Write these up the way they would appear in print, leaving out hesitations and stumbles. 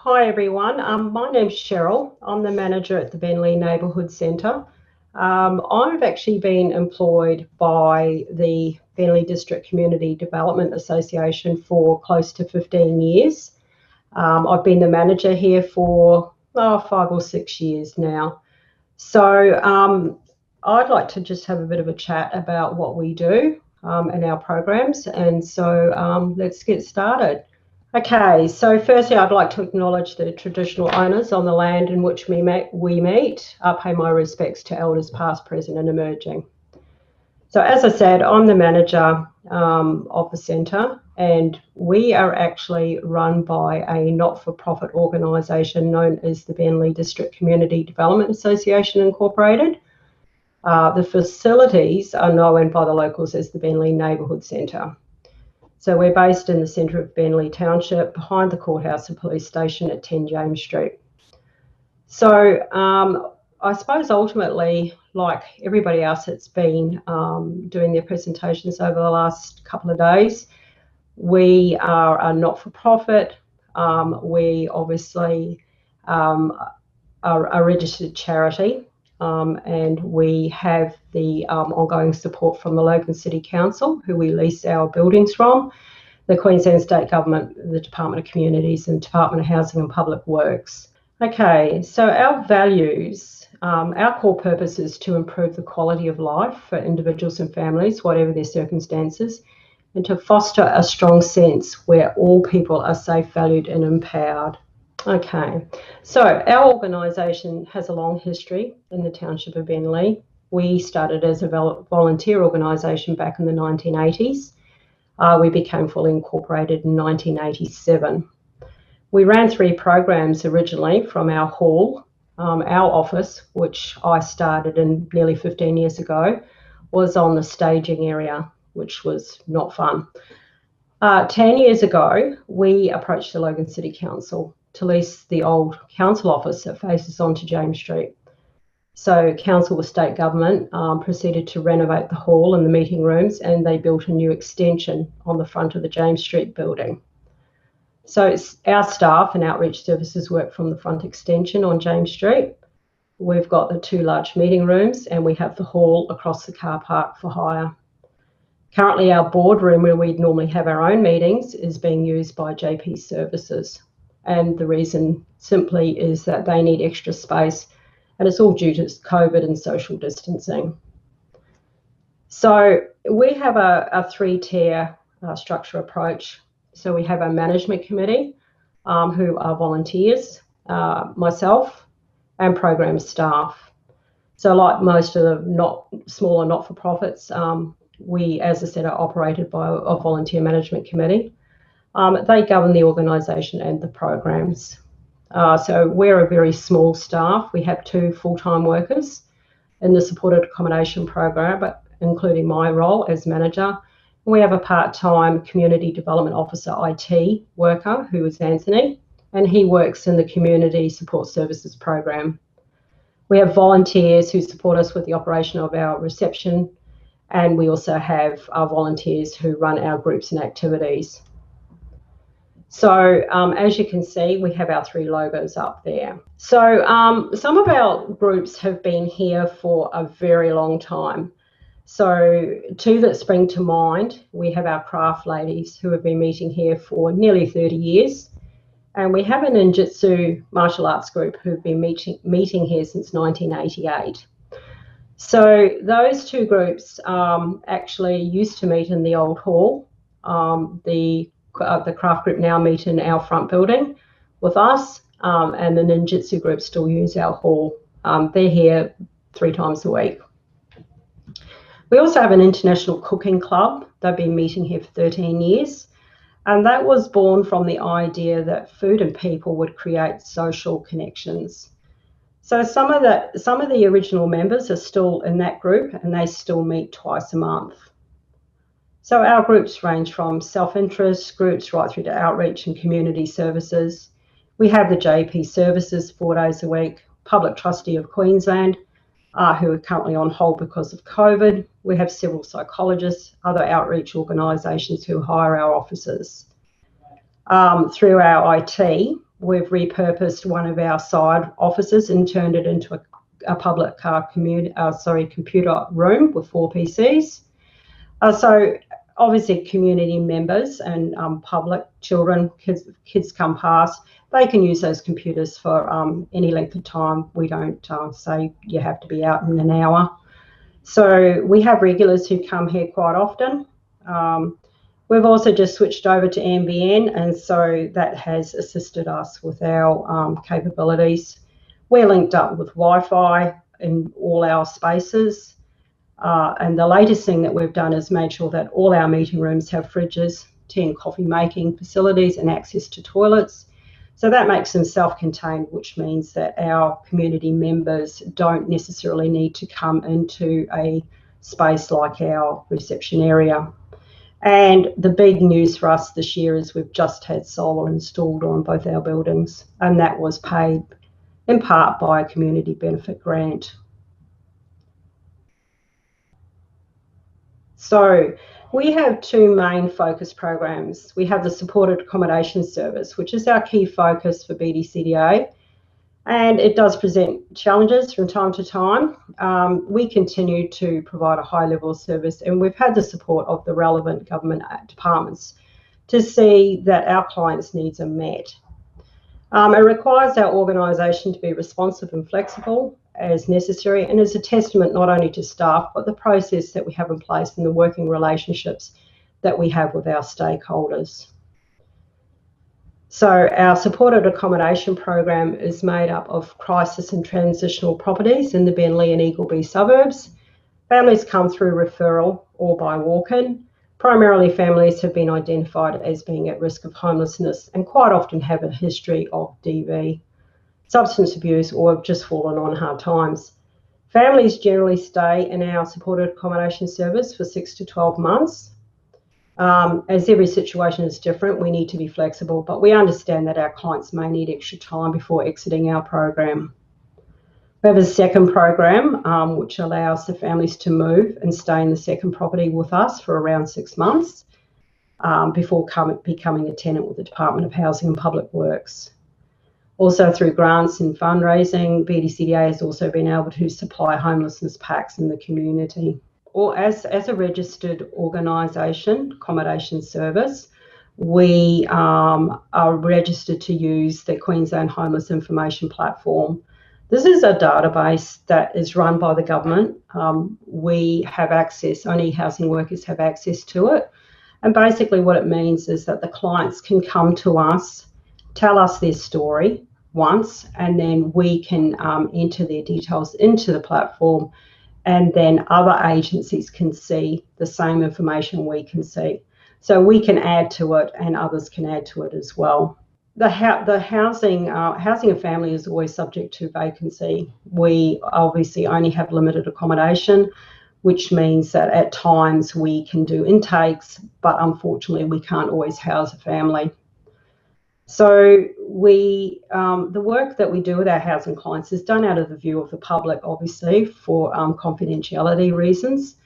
Hi everyone, my name's Cheryl. I'm the manager at the Beenleigh Neighbourhood Centre. I've actually been employed by the Beenleigh District Community Development Association for close to 15 years. I've been the manager here for 5 or 6 years now. So I'd like to just have a bit of a chat about what we do and our programs, and so let's get started. Okay, so firstly I'd like to acknowledge the traditional owners on the land in which we meet. I pay my respects to elders past, present and emerging. So as I said, I'm the manager of the centre, and we are actually run by a not-for-profit organisation known as the Beenleigh District Community Development Association Incorporated. The facilities are known by the locals as the Beenleigh Neighbourhood Centre. So we're based in the centre of Beenleigh Township, behind the courthouse and police station at 10 James Street. So I suppose ultimately, like everybody else that's been doing their presentations over the last couple of days, we are a not-for-profit. We obviously are a registered charity, and we have the ongoing support from the Logan City Council, who we lease our buildings from, the Queensland State Government, the Department of Communities and Department of Housing and Public Works. Okay, so our values, our core purpose is to improve the quality of life for individuals and families, whatever their circumstances, and to foster a strong sense where all people are safe, valued and empowered. Okay, so our organisation has a long history in the township of Beenleigh. We started as a volunteer organisation back in the 1980s. We became fully incorporated in 1987. We ran 3 programs originally from our hall. Our office, which I started in nearly 15 years ago, was on the staging area, which was not fun. 10 years ago, we approached the Logan City Council to lease the old council office that faces onto James Street. So council with state government proceeded to renovate the hall and the meeting rooms, and they built a new extension on the front of the James Street building. So our staff and outreach services work from the front extension on James Street. We've got the 2 large meeting rooms, and we have the hall across the car park for hire. Currently our boardroom, where we'd normally have our own meetings, is being used by JP Services. And the reason simply is that they need extra space, and it's all due to COVID and social distancing. So we have a 3-tier structure approach. So we have a management committee who are volunteers, myself and program staff. So like most of the smaller not-for-profits, we, as I said, are operated by a volunteer management committee. They govern the organisation and the programs. So we're a very small staff. We have 2 full-time workers in the supported accommodation program, but including my role as manager. We have a part-time community development officer IT worker, who is Anthony, and he works in the community support services program. We have volunteers who support us with the operation of our reception, and we also have our volunteers who run our groups and activities. So as you can see, we have our 3 logos up there. So some of our groups have been here for a very long time. So 2 that spring to mind, we have our craft ladies who have been meeting here for nearly 30 years. And we have a ninjutsu martial arts group who've been meeting here since 1988. So those 2 groups actually used to meet in the old hall. The craft group now meet in our front building with us, and the ninjutsu group still use our hall. They're here 3 times a week. We also have an international cooking club. They've been meeting here for 13 years, and that was born from the idea that food and people would create social connections. So some of the original members are still in that group, and they still meet twice a month. So our groups range from self-interest groups right through to outreach and community services. We have the JP Services 4 days a week, Public Trustee of Queensland, who are currently on hold because of COVID. We have several psychologists, other outreach organisations who hire our officers. Through our IT, we've repurposed one of our side offices and turned it into a public computer room with 4 PCs. So obviously community members and public children, kids come past, they can use those computers for any length of time. We don't say you have to be out in an hour. So we have regulars who come here quite often. We've also just switched over to NBN, and so that has assisted us with our capabilities. We're linked up with Wi-Fi in all our spaces. And the latest thing that we've done is made sure that all our meeting rooms have fridges, tea and coffee making facilities, and access to toilets. So that makes them self-contained, which means that our community members don't necessarily need to come into a space like our reception area. And the big news for us this year is we've just had solar installed on both our buildings, and that was paid in part by a community benefit grant. So we have 2 main focus programs. We have the supported accommodation service, which is our key focus for BDCDA, and it does present challenges from time to time. We continue to provide a high level of service, and we've had the support of the relevant government departments to see that our clients' needs are met. It requires our organisation to be responsive and flexible as necessary, and is a testament not only to staff, but the process that we have in place and the working relationships that we have with our stakeholders. So our supported accommodation program is made up of crisis and transitional properties in the Beenleigh and Eagleby suburbs. Families come through referral or by walk-in. Primarily, families have been identified as being at risk of homelessness and quite often have a history of DV, substance abuse, or have just fallen on hard times. Families generally stay in our supported accommodation service for 6 to 12 months. As every situation is different, we need to be flexible, but we understand that our clients may need extra time before exiting our program. We have a second program, which allows the families to move and stay in the second property with us for around 6 months before becoming a tenant with the Department of Housing and Public Works. Also, through grants and fundraising, BDCDA has also been able to supply homelessness packs in the community. Or as a registered organisation, accommodation service, we are registered to use the Queensland Homeless Information Platform. This is a database that is run by the government. We have access, only housing workers have access to it. And basically what it means is that the clients can come to us, tell us their story once, and then we can enter their details into the platform, and then other agencies can see the same information we can see. So we can add to it and others can add to it as well. The housing and family is always subject to vacancy. We obviously only have limited accommodation, which means that at times we can do intakes, but unfortunately we can't always house a family. So the work that we do with our housing clients is done out of the view of the public, obviously, for confidentiality reasons.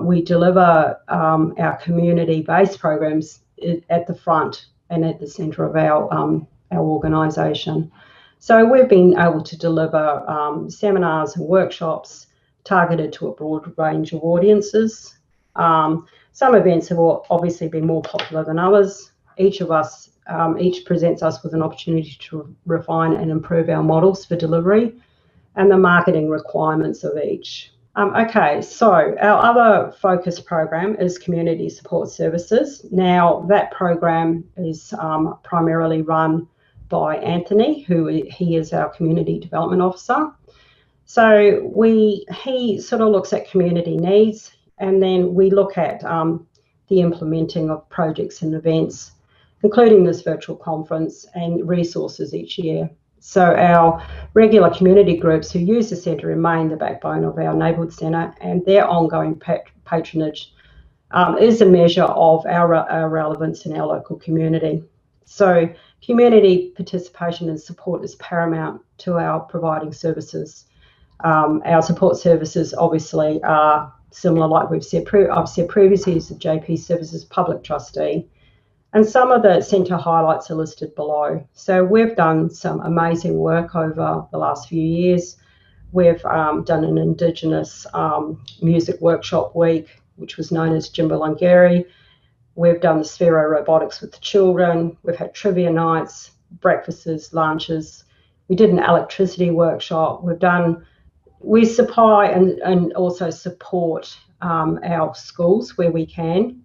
We deliver our community-based programs at the front and at the centre of our organisation. So we've been able to deliver seminars and workshops targeted to a broad range of audiences. Some events have obviously been more popular than others. Each presents us with an opportunity to refine and improve our models for delivery and the marketing requirements of each. Okay, so our other focus program is community support services. Now that program is primarily run by Anthony, he is our community development officer. So he sort of looks at community needs, and then we look at the implementing of projects and events, including this virtual conference, and resources each year. So our regular community groups who use the centre remain the backbone of our neighbourhood centre, and their ongoing patronage is a measure of our relevance in our local community. So community participation and support is paramount to our providing services. Our support services obviously are similar, like I've said previously, as the JP Services Public Trustee. And some of the centre highlights are listed below. So we've done some amazing work over the last few years. We've done an Indigenous music workshop week, which was known as Jimbalungari. We've done the Sphero robotics with the children. We've had trivia nights, breakfasts, lunches. We did an electricity workshop. We supply and also support our schools where we can.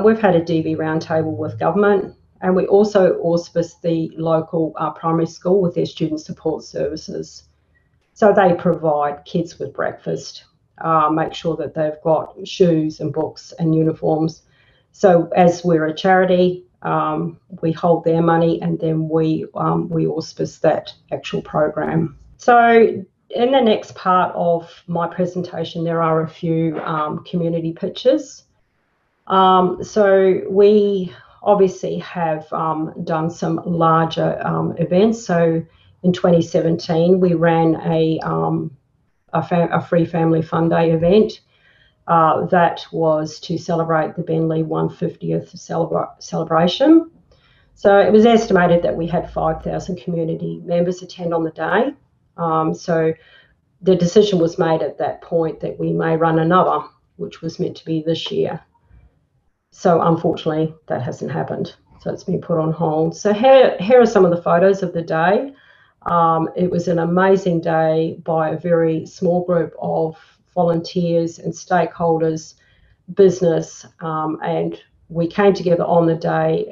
We've had a DV roundtable with government, and we also auspice the local primary school with their student support services. So they provide kids with breakfast, make sure that they've got shoes and books and uniforms. So as we're a charity, we hold their money, and then we auspice that actual program. So in the next part of my presentation, there are a few community pictures. So we obviously have done some larger events. So in 2017, we ran a free family fun day event that was to celebrate the Beenleigh 150th celebration. So it was estimated that we had 5,000 community members attend on the day. So the decision was made at that point that we may run another, which was meant to be this year. So unfortunately, that hasn't happened. So it's been put on hold. So here are some of the photos of the day. It was an amazing day by a very small group of volunteers and stakeholders, business, and we came together on the day.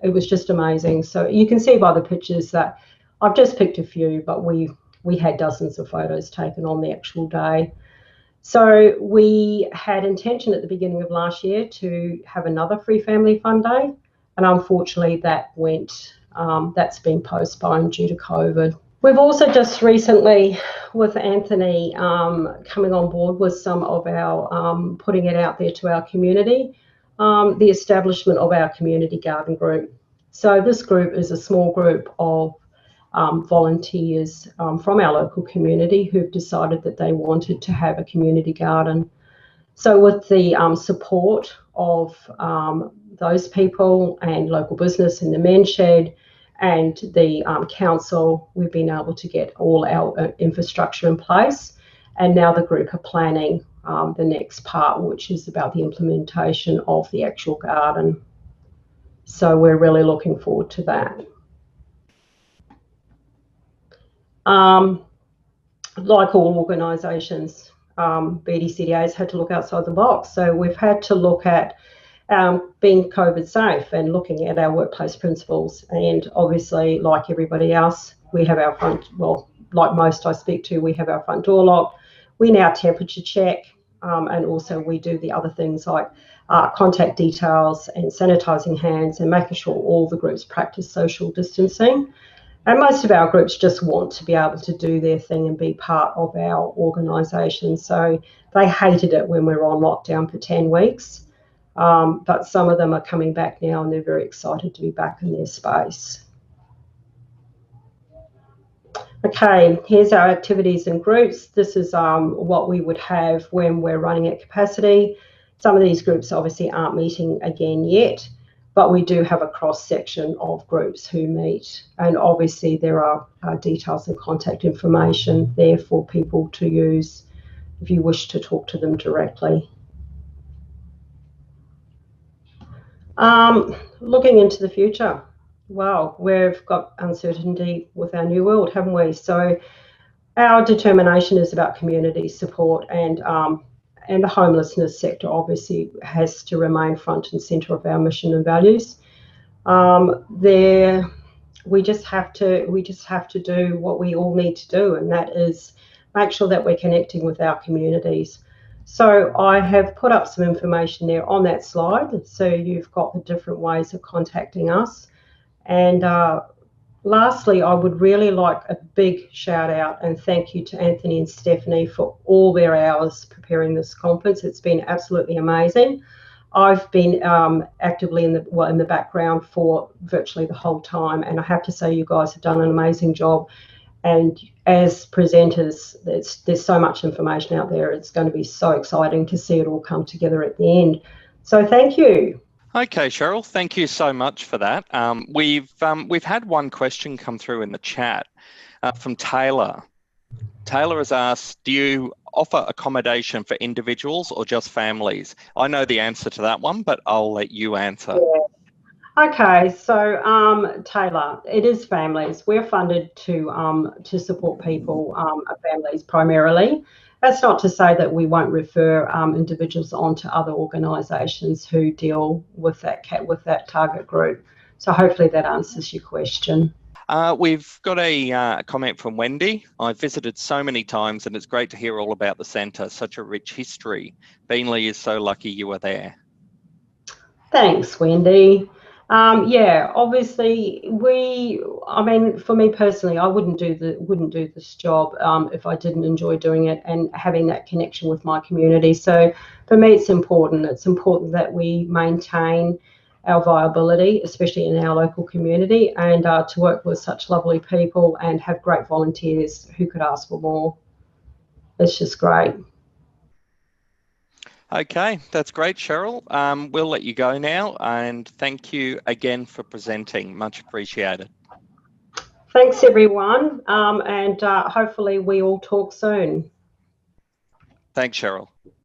It was just amazing. So you can see by the pictures that I've just picked a few, but we had dozens of photos taken on the actual day. So we had intention at the beginning of last year to have another free family fun day, and unfortunately that's been postponed due to COVID. We've also just recently, with Anthony coming on board with some of our putting it out there to our community, the establishment of our community garden group. So this group is a small group of volunteers from our local community who've decided that they wanted to have a community garden. So with the support of those people and local business in the men's shed and the council, we've been able to get all our infrastructure in place. And now the group are planning the next part, which is about the implementation of the actual garden. So we're really looking forward to that. Like all organisations, BDCDA's had to look outside the box. So we've had to look at being COVID safe and looking at our workplace principles. And obviously, like everybody else, we have our like most I speak to, we have our front door locked. We now temperature check, and also we do the other things like contact details and sanitising hands and making sure all the groups practice social distancing. And most of our groups just want to be able to do their thing and be part of our organisation. So they hated it when we were on lockdown for 10 weeks. But some of them are coming back now and they're very excited to be back in their space. Okay, here's our activities and groups. This is what we would have when we're running at capacity. Some of these groups obviously aren't meeting again yet, but we do have a cross-section of groups who meet. And obviously there are details and contact information there for people to use if you wish to talk to them directly. Looking into the future, well, we've got uncertainty with our new world, haven't we? So our determination is about community support, and the homelessness sector obviously has to remain front and centre of our mission and values. We just have to do what we all need to do, and that is make sure that we're connecting with our communities. So I have put up some information there on that slide, so you've got the different ways of contacting us. And lastly, I would really like a big shout out and thank you to Anthony and Stephanie for all their hours preparing this conference. It's been absolutely amazing. I've been actively in the background for virtually the whole time, and I have to say you guys have done an amazing job. And as presenters, there's so much information out there. It's going to be so exciting to see it all come together at the end. So thank you. Okay, Cheryl, thank you so much for that. We've had one question come through in the chat from Taylor. Taylor has asked, do you offer accommodation for individuals or just families? I know the answer to that one, but I'll let you answer. Yeah. Okay, so Taylor, it is families. We're funded to support people, families primarily. That's not to say that we won't refer individuals on to other organisations who deal with that target group. So hopefully that answers your question. We've got a comment from Wendy. I've visited so many times and it's great to hear all about the centre, such a rich history. Beenleigh is so lucky you were there. Thanks, Wendy. Yeah, obviously I mean, for me personally, I wouldn't do this job if I didn't enjoy doing it and having that connection with my community. So for me, it's important. It's important that we maintain our viability, especially in our local community, and to work with such lovely people and have great volunteers who could ask for more. It's just great. Okay, that's great, Cheryl. We'll let you go now and thank you again for presenting. Much appreciated. Thanks, everyone, and hopefully we all talk soon. Thanks, Cheryl.